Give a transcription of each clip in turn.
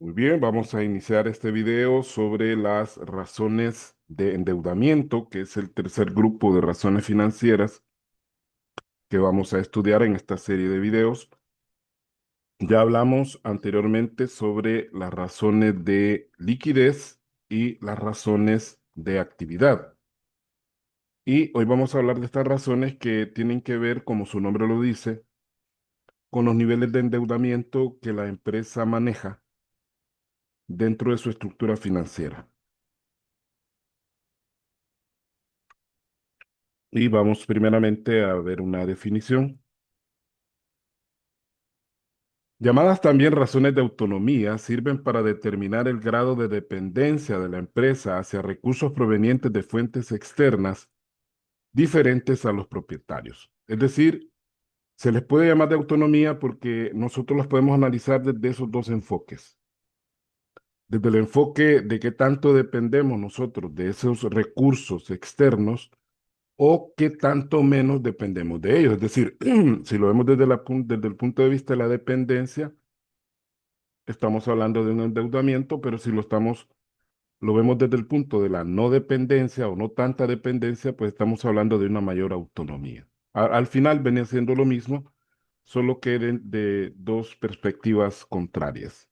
Muy bien, vamos a iniciar este video sobre las razones de endeudamiento, que es el tercer grupo de razones financieras que vamos a estudiar en esta serie de videos. Ya hablamos anteriormente sobre las razones de liquidez y las razones de actividad. Y hoy vamos a hablar de estas razones que tienen que ver, como su nombre lo dice, con los niveles de endeudamiento que la empresa maneja dentro de su estructura financiera. Y vamos primeramente a ver una definición. Llamadas también razones de autonomía, sirven para determinar el grado de dependencia de la empresa hacia recursos provenientes de fuentes externas diferentes a los propietarios. Es decir, se les puede llamar de autonomía porque nosotros las podemos analizar desde esos dos enfoques. Desde el enfoque de qué tanto dependemos nosotros de esos recursos externos o qué tanto menos dependemos de ellos. Es decir, si lo vemos desde el punto de vista de la dependencia, estamos hablando de un endeudamiento, pero si lo vemos desde el punto de la no dependencia o no tanta dependencia, pues estamos hablando de una mayor autonomía. Al final viene siendo lo mismo, solo que de dos perspectivas contrarias.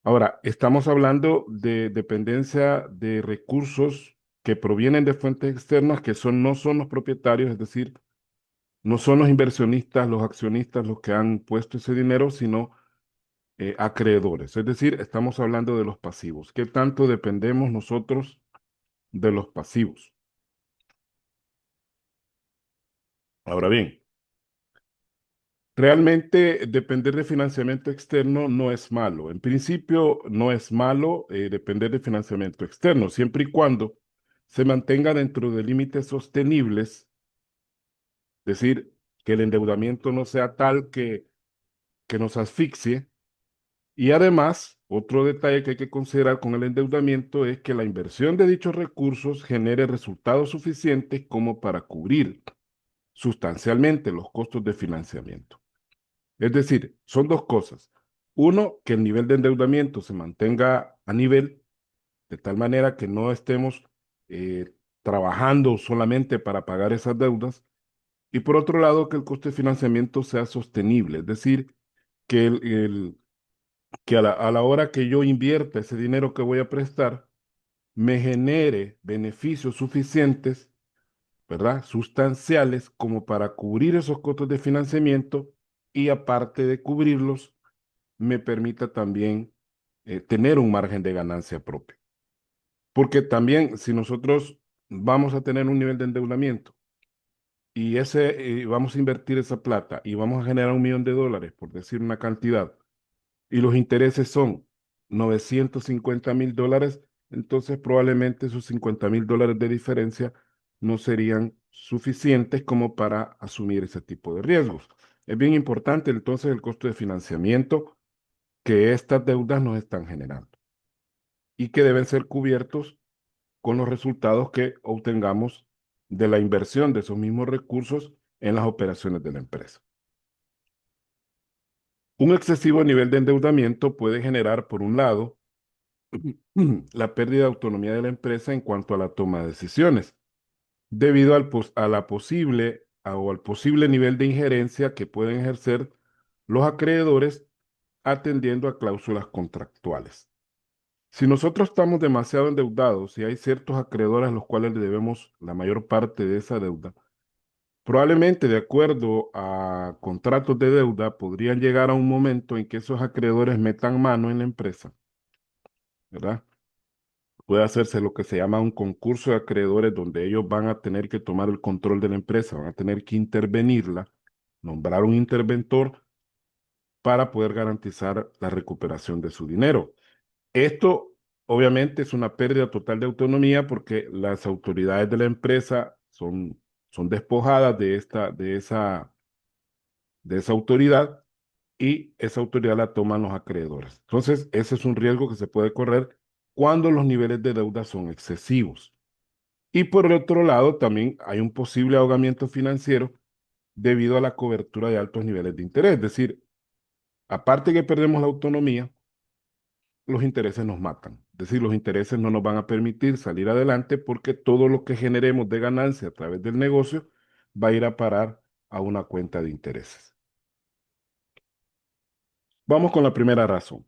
Ahora, estamos hablando de dependencia de recursos que provienen de fuentes externas que no son los propietarios, es decir, no son los inversionistas, los accionistas los que han puesto ese dinero, sino acreedores. Es decir, estamos hablando de los pasivos. ¿Qué tanto dependemos nosotros de los pasivos? Ahora bien, realmente depender de financiamiento externo no es malo. En principio, no es malo depender de financiamiento externo, siempre y cuando se mantenga dentro de límites sostenibles, es decir, que el endeudamiento no sea tal que nos asfixie. Y además, otro detalle que hay que considerar con el endeudamiento es que la inversión de dichos recursos genere resultados suficientes como para cubrir sustancialmente los costos de financiamiento. Es decir, son dos cosas. Uno, que el nivel de endeudamiento se mantenga a nivel de tal manera que no estemos trabajando solamente para pagar esas deudas. Y por otro lado, que el costo de financiamiento sea sostenible, es decir, que a la hora que yo invierta ese dinero que voy a prestar, me genere beneficios suficientes, ¿verdad? Sustanciales como para cubrir esos costos de financiamiento y aparte de cubrirlos, me permita también tener un margen de ganancia propio. Porque también si nosotros vamos a tener un nivel de endeudamiento y vamos a invertir esa plata y vamos a generar $1.000.000, por decir una cantidad, y los intereses son $950.000, entonces probablemente esos $50.000 de diferencia no serían suficientes como para asumir ese tipo de riesgos. Es bien importante entonces el costo de financiamiento que estas deudas nos están generando y que deben ser cubiertos con los resultados que obtengamos de la inversión de esos mismos recursos en las operaciones de la empresa. Un excesivo nivel de endeudamiento puede generar, por un lado, la pérdida de autonomía de la empresa en cuanto a la toma de decisiones, debido a la o al posible nivel de injerencia que pueden ejercer los acreedores atendiendo a cláusulas contractuales. Si nosotros estamos demasiado endeudados y hay ciertos acreedores a los cuales le debemos la mayor parte de esa deuda, probablemente de acuerdo a contratos de deuda podrían llegar a un momento en que esos acreedores metan mano en la empresa, ¿verdad? Puede hacerse lo que se llama un concurso de acreedores donde ellos van a tener que tomar el control de la empresa, van a tener que intervenirla, nombrar un interventor para poder garantizar la recuperación de su dinero. Esto obviamente es una pérdida total de autonomía porque las autoridades de la empresa son despojadas de esa autoridad y esa autoridad la toman los acreedores. Entonces, ese es un riesgo que se puede correr cuando los niveles de deuda son excesivos. Y por el otro lado, también hay un posible ahogamiento financiero debido a la cobertura de altos niveles de interés. Es decir, aparte que perdemos la autonomía, los intereses nos matan. Es decir, los intereses no nos van a permitir salir adelante porque todo lo que generemos de ganancia a través del negocio va a ir a parar a una cuenta de intereses. Vamos con la primera razón.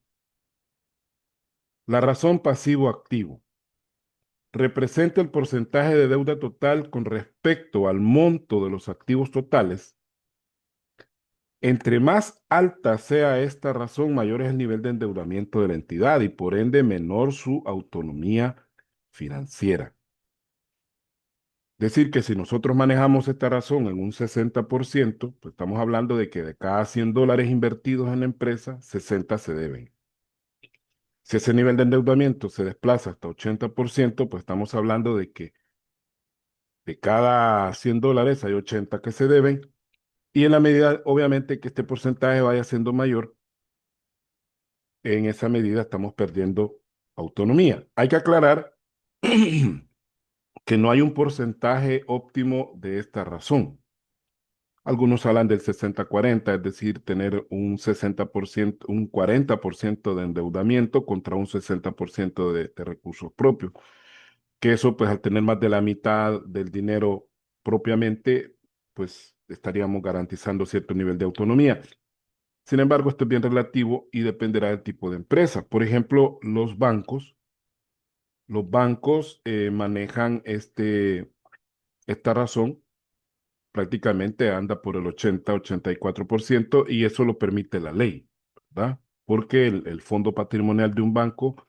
La razón pasivo-activo representa el porcentaje de deuda total con respecto al monto de los activos totales. Entre más alta sea esta razón, mayor es el nivel de endeudamiento de la entidad y por ende menor su autonomía financiera. Decir que si nosotros manejamos esta razón en un 60%, pues estamos hablando de que de cada $100 invertidos en la empresa, 60 se deben. Si ese nivel de endeudamiento se desplaza hasta 80%, pues estamos hablando de que de cada $100 hay 80 que se deben. Y en la medida, obviamente, que este porcentaje vaya siendo mayor, en esa medida estamos perdiendo autonomía. Hay que aclarar que no hay un porcentaje óptimo de esta razón. Algunos hablan del 60-40, es decir, tener un 60%, un 40% de endeudamiento contra un 60% de recursos propios. Que eso, pues al tener más de la mitad del dinero propiamente, pues estaríamos garantizando cierto nivel de autonomía. Sin embargo, esto es bien relativo y dependerá del tipo de empresa. Por ejemplo, los bancos manejan esta razón, prácticamente anda por el 80-84% y eso lo permite la ley, ¿verdad? Porque el fondo patrimonial de un banco,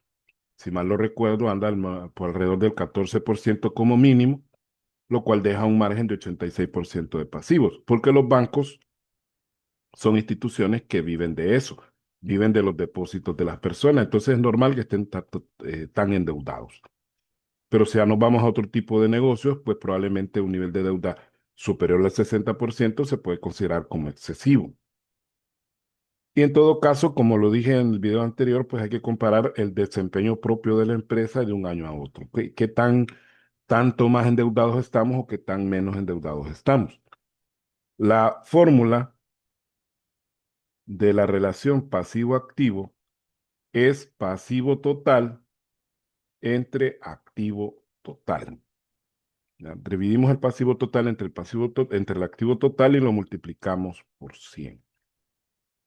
si mal lo recuerdo, anda por alrededor del 14% como mínimo, lo cual deja un margen de 86% de pasivos, porque los bancos son instituciones que viven de eso, viven de los depósitos de las personas, entonces es normal que estén tan endeudados. Pero si ya nos vamos a otro tipo de negocios, pues probablemente un nivel de deuda superior al 60% se puede considerar como excesivo. Y en todo caso, como lo dije en el video anterior, pues hay que comparar el desempeño propio de la empresa de un año a otro. ¿Qué tanto más endeudados estamos o qué tan menos endeudados estamos? La fórmula de la relación pasivo-activo es pasivo total entre activo total. ¿Ya? Dividimos el pasivo total entre el activo total y lo multiplicamos por 100.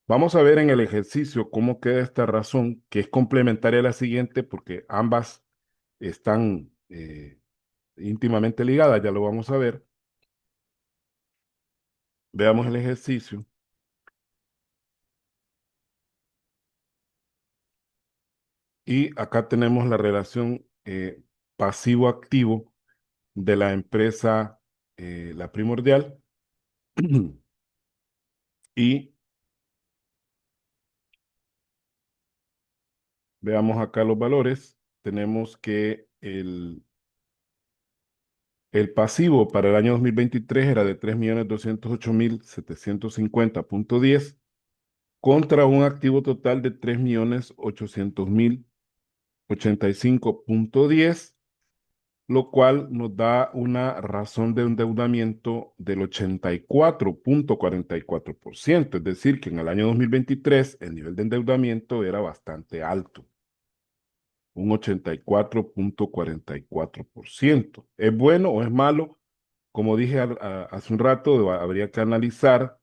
Vamos a ver en el ejercicio cómo queda esta razón, que es complementaria a la siguiente, porque ambas están íntimamente ligadas, ya lo vamos a ver. Veamos el ejercicio. Y acá tenemos la relación pasivo-activo de la empresa, la primordial. Y veamos acá los valores. Tenemos que el pasivo para el año 2023 era de 3.208.750.10 contra un activo total de 3.800.085.10, lo cual nos da una razón de endeudamiento del 84.44%. Es decir, que en el año 2023 el nivel de endeudamiento era bastante alto, un 84.44%. ¿Es bueno o es malo? Como dije hace un rato, habría que analizar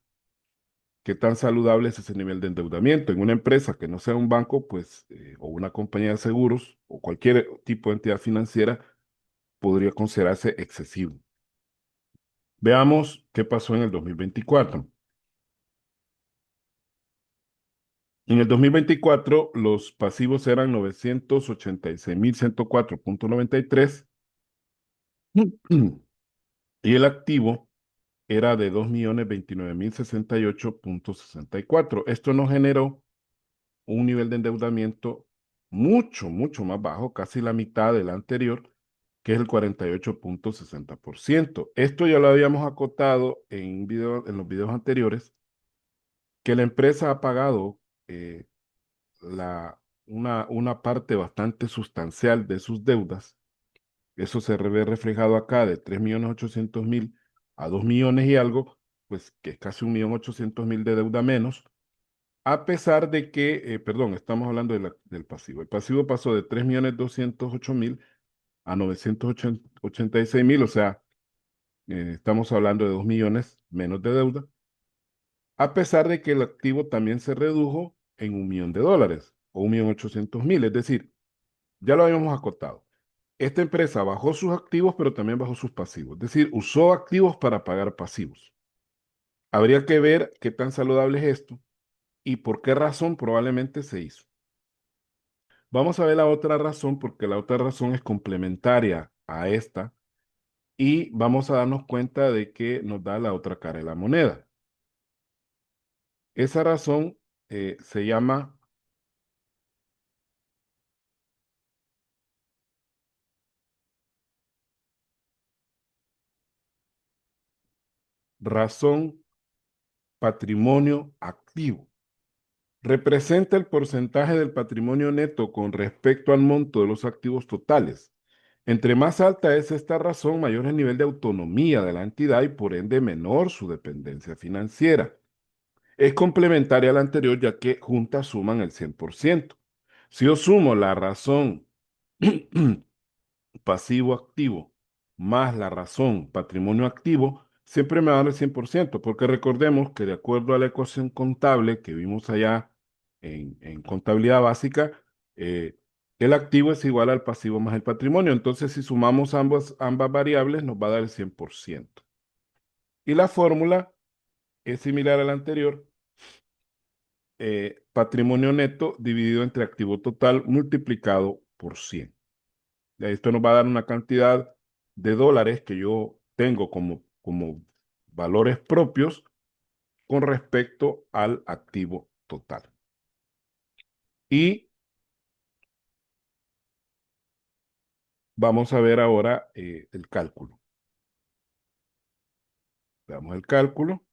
qué tan saludable es ese nivel de endeudamiento. En una empresa que no sea un banco, pues, o una compañía de seguros, o cualquier tipo de entidad financiera, podría considerarse excesivo. Veamos qué pasó en el 2024. En el 2024, los pasivos eran 986.104.93 y el activo era de 2.029.068.64. Esto nos generó un nivel de endeudamiento mucho, mucho más bajo, casi la mitad del anterior, que es el 48.60%. Esto ya lo habíamos acotado en los videos anteriores, que la empresa ha pagado eh, una parte bastante sustancial de sus deudas. Eso se ve reflejado acá de 3.800.000 a 2 millones y algo, pues que es casi 1.800.000 de deuda menos a pesar de que, perdón, estamos hablando del pasivo. El pasivo pasó de 3.208.000 a 986.000, o sea, estamos hablando de 2 millones menos de deuda, a pesar de que el activo también se redujo en $1.000.000 o 1.800.000, es decir, ya lo habíamos acotado. Esta empresa bajó sus activos, pero también bajó sus pasivos, es decir, usó activos para pagar pasivos. Habría que ver qué tan saludable es esto y por qué razón probablemente se hizo. Vamos a ver la otra razón, porque la otra razón es complementaria a esta y vamos a darnos cuenta de que nos da la otra cara de la moneda. Esa razón se llama razón patrimonio activo. Representa el porcentaje del patrimonio neto con respecto al monto de los activos totales. Entre más alta es esta razón, mayor es el nivel de autonomía de la entidad y por ende menor su dependencia financiera. Es complementaria a la anterior ya que juntas suman el 100%. Si yo sumo la razón pasivo-activo más la razón patrimonio-activo, siempre me va a dar el 100%, porque recordemos que de acuerdo a la ecuación contable que vimos allá en contabilidad básica, eh, el activo es igual al pasivo más el patrimonio. Entonces, si sumamos ambas variables, nos va a dar el 100%. Y la fórmula es similar a la anterior, patrimonio neto dividido entre activo total multiplicado por 100. Esto nos va a dar una cantidad de dólares que yo tengo como valores propios con respecto al activo total. Y vamos a ver ahora el cálculo. Veamos el cálculo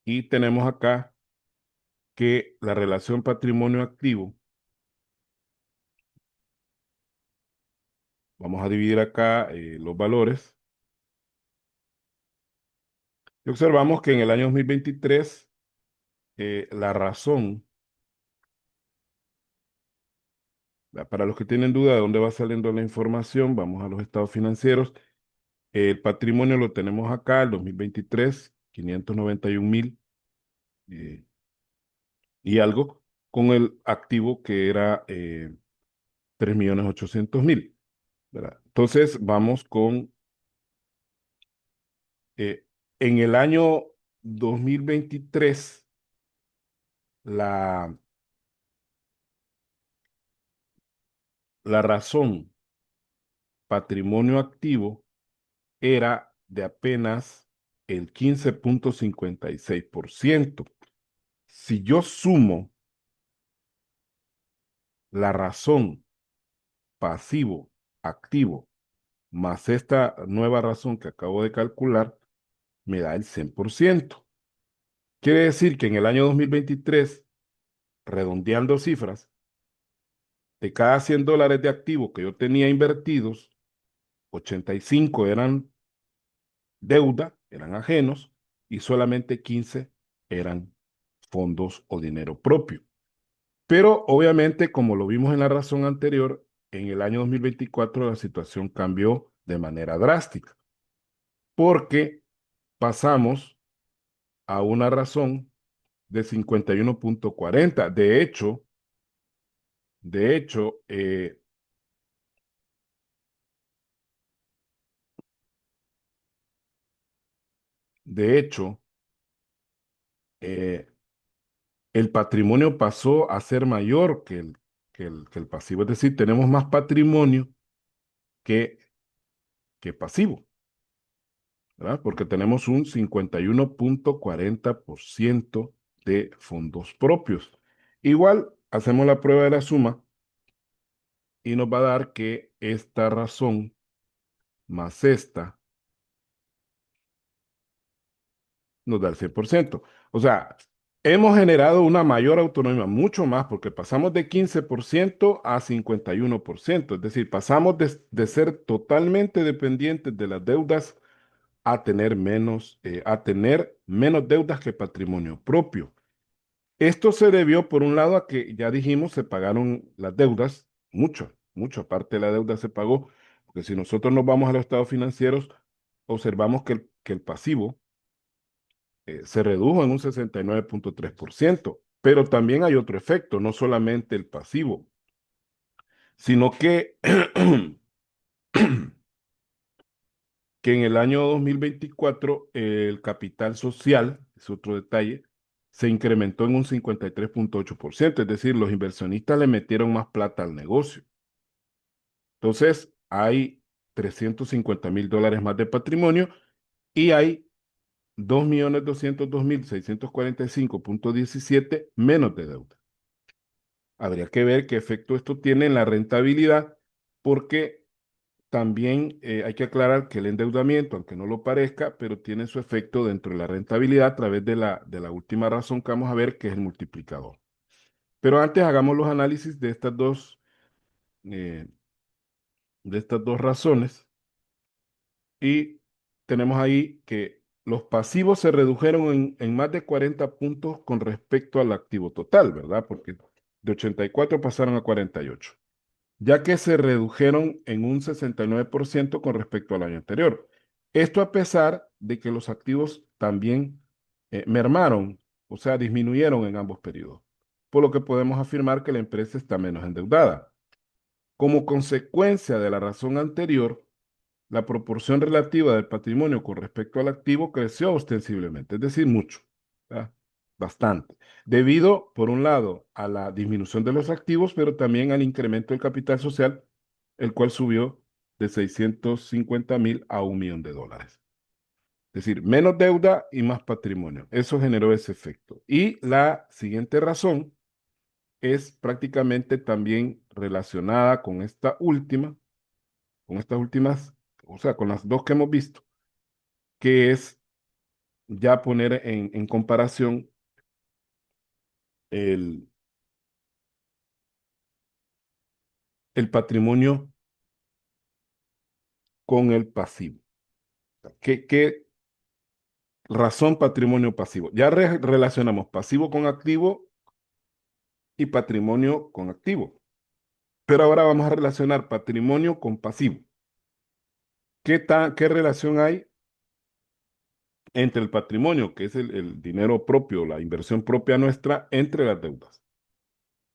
y tenemos acá que la relación patrimonio-activo, vamos a dividir acá los valores. Y observamos que en el año 2023, la razón, para los que tienen duda de dónde va saliendo la información, vamos a los estados financieros. El patrimonio lo tenemos acá, el 2023, 591.000 y algo, con el activo que era 3.800.000, ¿verdad? Entonces vamos con, eh, en el año 2023, la, la razón patrimonio activo era de apenas el 15.56%. Si yo sumo la razón pasivo activo más esta nueva razón que acabo de calcular, me da el 100%. Quiere decir que en el año 2023, redondeando cifras, de cada $100 de activo que yo tenía invertidos, 85 eran deuda, eran ajenos, y solamente 15 eran fondos o dinero propio. Pero obviamente, como lo vimos en la razón anterior, en el año 2024 la situación cambió de manera drástica, porque pasamos a una razón de 51.40. De hecho, de hecho, eh, el patrimonio pasó a ser mayor que el pasivo. Es decir, tenemos más patrimonio que, que pasivo, ¿verdad? Porque tenemos un 51.40% de fondos propios. Igual, hacemos la prueba de la suma y nos va a dar que esta razón más esta nos da el 100%. O sea, hemos generado una mayor autonomía, mucho más, porque pasamos de 15% a 51%. Es decir, pasamos de ser totalmente dependientes de las deudas a tener menos deudas que patrimonio propio. Esto se debió, por un lado, a que ya dijimos, se pagaron las deudas, mucho parte de la deuda se pagó, porque si nosotros nos vamos a los estados financieros, observamos que el pasivo se redujo en un 69,3%, pero también hay otro efecto, no solamente el pasivo, sino que, que en el año 2024 el capital social, es otro detalle, se incrementó en un 53,8%, es decir, los inversionistas le metieron más plata al negocio. Entonces, hay $350,000 más de patrimonio y hay 2.202.645,17 menos de deuda. Habría que ver qué efecto esto tiene en la rentabilidad, porque también hay que aclarar que el endeudamiento, aunque no lo parezca, pero tiene su efecto dentro de la rentabilidad a través de la última razón que vamos a ver, que es el multiplicador. Pero antes hagamos los análisis eh, de estas dos razones, y tenemos ahí que los pasivos se redujeron en más de 40 puntos con respecto al activo total, ¿verdad? Porque de 84 pasaron a 48, ya que se redujeron en un 69% con respecto al año anterior. Esto a pesar de que los activos también mermaron, o sea, disminuyeron en ambos periodos, por lo que podemos afirmar que la empresa está menos endeudada. Como consecuencia de la razón anterior, la proporción relativa del patrimonio con respecto al activo creció ostensiblemente, es decir, mucho, ¿verdad? Bastante, debido, por un lado, a la disminución de los activos, pero también al incremento del capital social, el cual subió de 650,000 a $1,000,000. Es decir, menos deuda y más patrimonio. Eso generó ese efecto. Y la siguiente razón es prácticamente también relacionada con estas últimas, o sea, con las dos que hemos visto, que es ya poner en comparación el, el patrimonio con el pasivo. ¿Qué razón patrimonio pasivo? Ya relacionamos pasivo con activo y patrimonio con activo, pero ahora vamos a relacionar patrimonio con pasivo. ¿Qué relación hay entre el patrimonio, que es el dinero propio, la inversión propia nuestra, entre las deudas?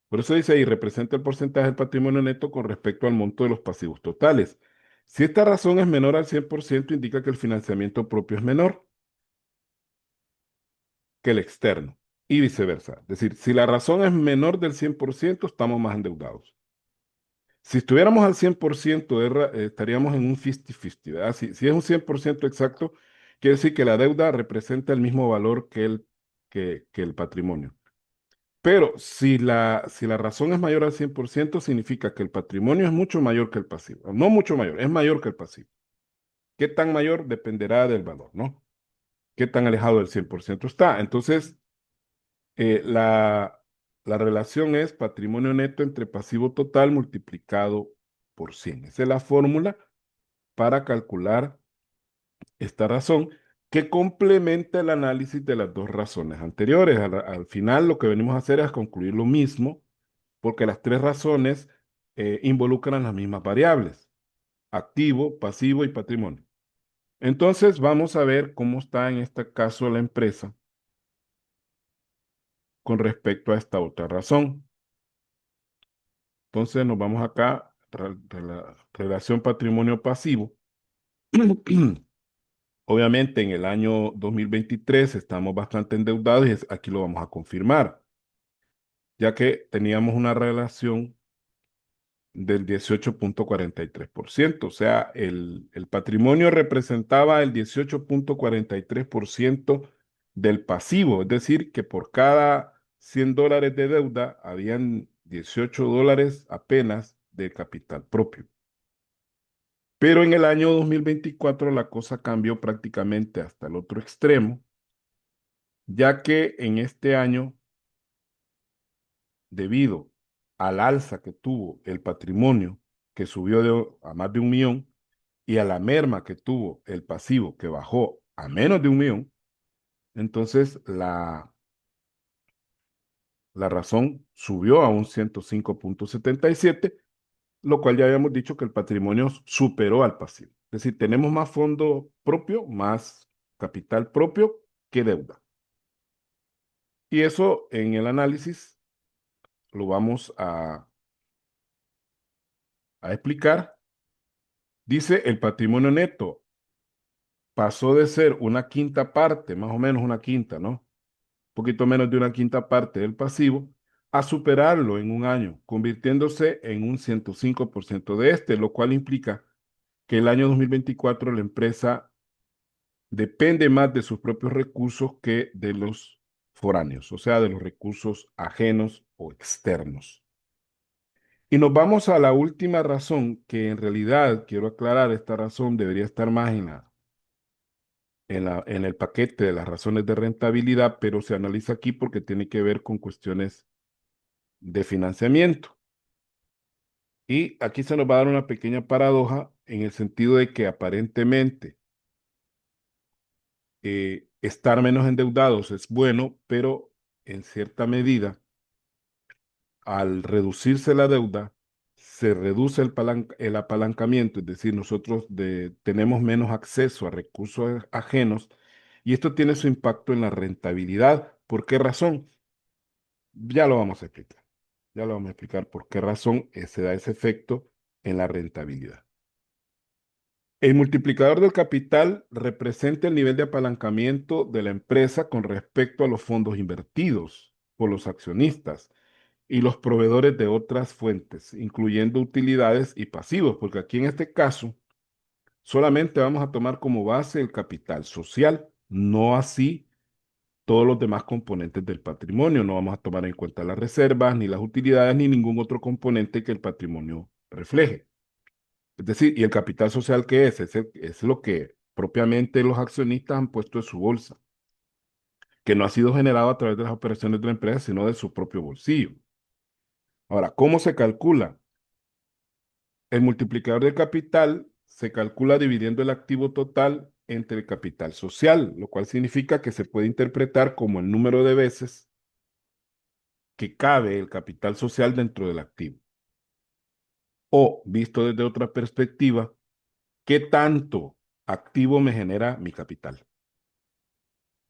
Por eso dice ahí, representa el porcentaje del patrimonio neto con respecto al monto de los pasivos totales. Si esta razón es menor al 100%, indica que el financiamiento propio es menor que el externo y viceversa. Es decir, si la razón es menor del 100%, estamos más endeudados. Si estuviéramos al 100%, estaríamos en un 50-50, ¿verdad? Si es un 100% exacto, quiere decir que la deuda representa el mismo valor que el patrimonio. Pero si la razón es mayor al 100%, significa que el patrimonio es mucho mayor que el pasivo. No mucho mayor, es mayor que el pasivo. ¿Qué tan mayor? Dependerá del valor, ¿no? ¿Qué tan alejado del 100% está? Entonces, la relación es patrimonio neto entre pasivo total multiplicado por 100. Esa es la fórmula para calcular esta razón, que complementa el análisis de las dos razones anteriores. Al final, lo que venimos a hacer es concluir lo mismo, porque las tres razones involucran las mismas variables: activo, pasivo y patrimonio. Entonces, vamos a ver cómo está en este caso la empresa con respecto a esta otra razón. Entonces, nos vamos acá, relación patrimonio pasivo. Obviamente, en el año 2023 estamos bastante endeudados y aquí lo vamos a confirmar, ya que teníamos una relación del 18,43%. O sea, el patrimonio representaba el 18,43% del pasivo, es decir, que por cada $100 de deuda habían $18 apenas de capital propio. Pero en el año 2024 la cosa cambió prácticamente hasta el otro extremo, ya que en este año, debido al alza que tuvo el patrimonio, que subió a más de 1,000,000, y a la merma que tuvo el pasivo, que bajó a menos de 1 millón, entonces la razón subió a un 105,77, lo cual ya habíamos dicho que el patrimonio superó al pasivo. Es decir, tenemos más fondo propio, más capital propio que deuda. Y eso en el análisis lo vamos a explicar. Dice el patrimonio neto pasó de ser una quinta parte, más o menos una quinta, ¿no? Un poquito menos de una quinta parte del pasivo, a superarlo en un año, convirtiéndose en un 105% de este, lo cual implica que el año 2024 la empresa depende más de sus propios recursos que de los foráneos, o sea, de los recursos ajenos o externos. Y nos vamos a la última razón, que en realidad, quiero aclarar, esta razón debería estar más en el paquete de las razones de rentabilidad, pero se analiza aquí porque tiene que ver con cuestiones de financiamiento. Y aquí se nos va a dar una pequeña paradoja en el sentido de que aparentemente estar menos endeudados es bueno, pero en cierta medida, al reducirse la deuda, se reduce el apalancamiento, es decir, nosotros tenemos menos acceso a recursos ajenos y esto tiene su impacto en la rentabilidad. ¿Por qué razón? Ya lo vamos a explicar. Ya lo vamos a explicar por qué razón se da ese efecto en la rentabilidad. El multiplicador del capital representa el nivel de apalancamiento de la empresa con respecto a los fondos invertidos por los accionistas y los proveedores de otras fuentes, incluyendo utilidades y pasivos, porque aquí en este caso solamente vamos a tomar como base el capital social, no así todos los demás componentes del patrimonio. No vamos a tomar en cuenta las reservas, ni las utilidades, ni ningún otro componente que el patrimonio refleje. Es decir, ¿y el capital social qué es? Es lo que propiamente los accionistas han puesto en su bolsa, que no ha sido generado a través de las operaciones de la empresa, sino de su propio bolsillo. Ahora, ¿cómo se calcula? El multiplicador de capital se calcula dividiendo el activo total entre el capital social, lo cual significa que se puede interpretar como el número de veces que cabe el capital social dentro del activo. O, visto desde otra perspectiva, ¿qué tanto activo me genera mi capital?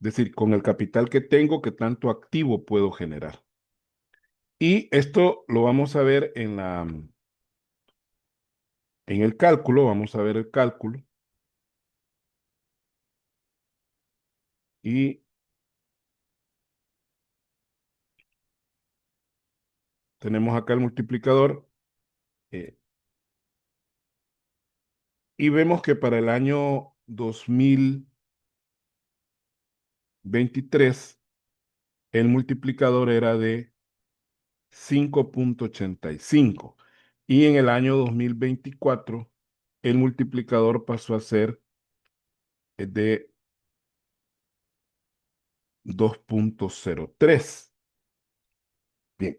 Es decir, con el capital que tengo, ¿qué tanto activo puedo generar? Y esto lo vamos a ver en el cálculo, vamos a ver el cálculo. Y tenemos acá el multiplicador. eh, y vemos que para el año 2023 el multiplicador era de 5,85 y en el año 2024 el multiplicador pasó a ser de 2,03. Bien,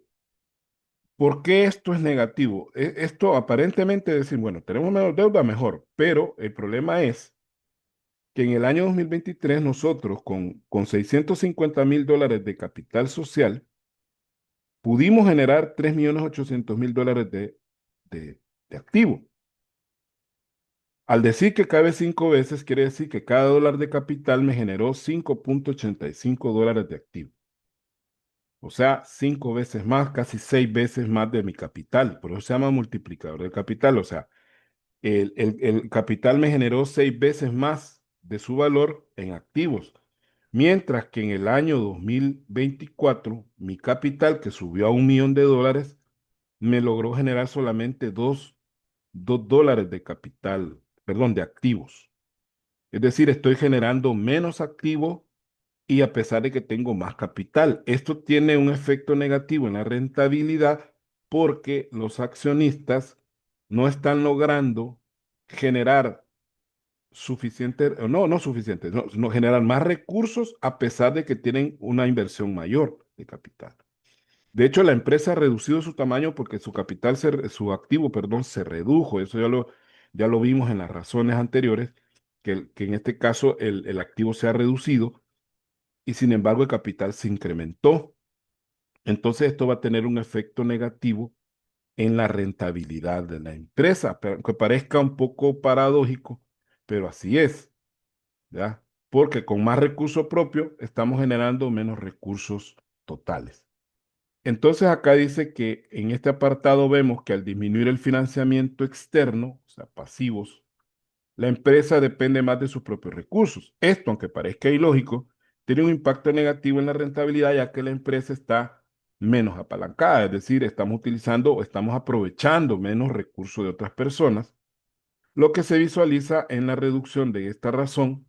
¿por qué esto es negativo? Esto aparentemente es decir, bueno, tenemos menos deuda, mejor, pero el problema es que en el año 2023 nosotros con $650,000 de capital social pudimos generar $3,800,000 de, de activo. Al decir que cabe 5 veces, quiere decir que cada dólar de capital me generó $5,85 de activo. O sea, 5 veces más, casi 6 veces más de mi capital. Por eso se llama multiplicador del capital. O sea, el capital me generó 6 veces más de su valor en activos. Mientras que en el año 2024, mi capital, que subió a $1,000,000, me logró generar solamente $2 de capital, perdón, de activos. Es decir, estoy generando menos activos y a pesar de que tengo más capital. Esto tiene un efecto negativo en la rentabilidad porque los accionistas no están logrando generar suficiente, no suficiente, no generar más recursos a pesar de que tienen una inversión mayor de capital. De hecho, la empresa ha reducido su tamaño porque su capital, su activo, perdón, se redujo. Eso Ya lo vimos en las razones anteriores, que en este caso el activo se ha reducido y sin embargo el capital se incrementó. Entonces esto va a tener un efecto negativo en la rentabilidad de la empresa, pero aunque parezca un poco paradójico, pero así es, ¿ya? Porque con más recursos propios estamos generando menos recursos totales. Entonces acá dice que en este apartado vemos que al disminuir el financiamiento externo, o sea, pasivos, la empresa depende más de sus propios recursos. Esto, aunque parezca ilógico, tiene un impacto negativo en la rentabilidad ya que la empresa está menos apalancada, es decir, estamos utilizando o estamos aprovechando menos recursos de otras personas, lo que se visualiza en la reducción de esta razón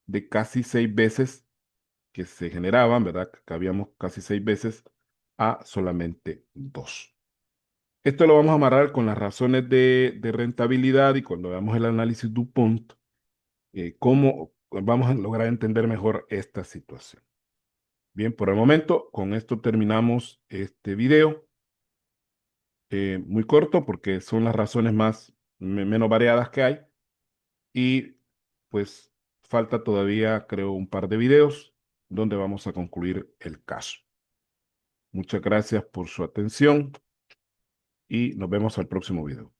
de casi 6 veces que se generaban, ¿verdad? Que habíamos casi 6 veces a solamente 2. Esto lo vamos a amarrar con las razones de rentabilidad y cuando veamos el análisis DuPont, cómo vamos a lograr entender mejor esta situación. Bien, por el momento, con esto terminamos este video, muy corto porque son las razones menos variadas que hay y pues falta todavía, creo, un par de videos donde vamos a concluir el caso. Muchas gracias por su atención y nos vemos al próximo video.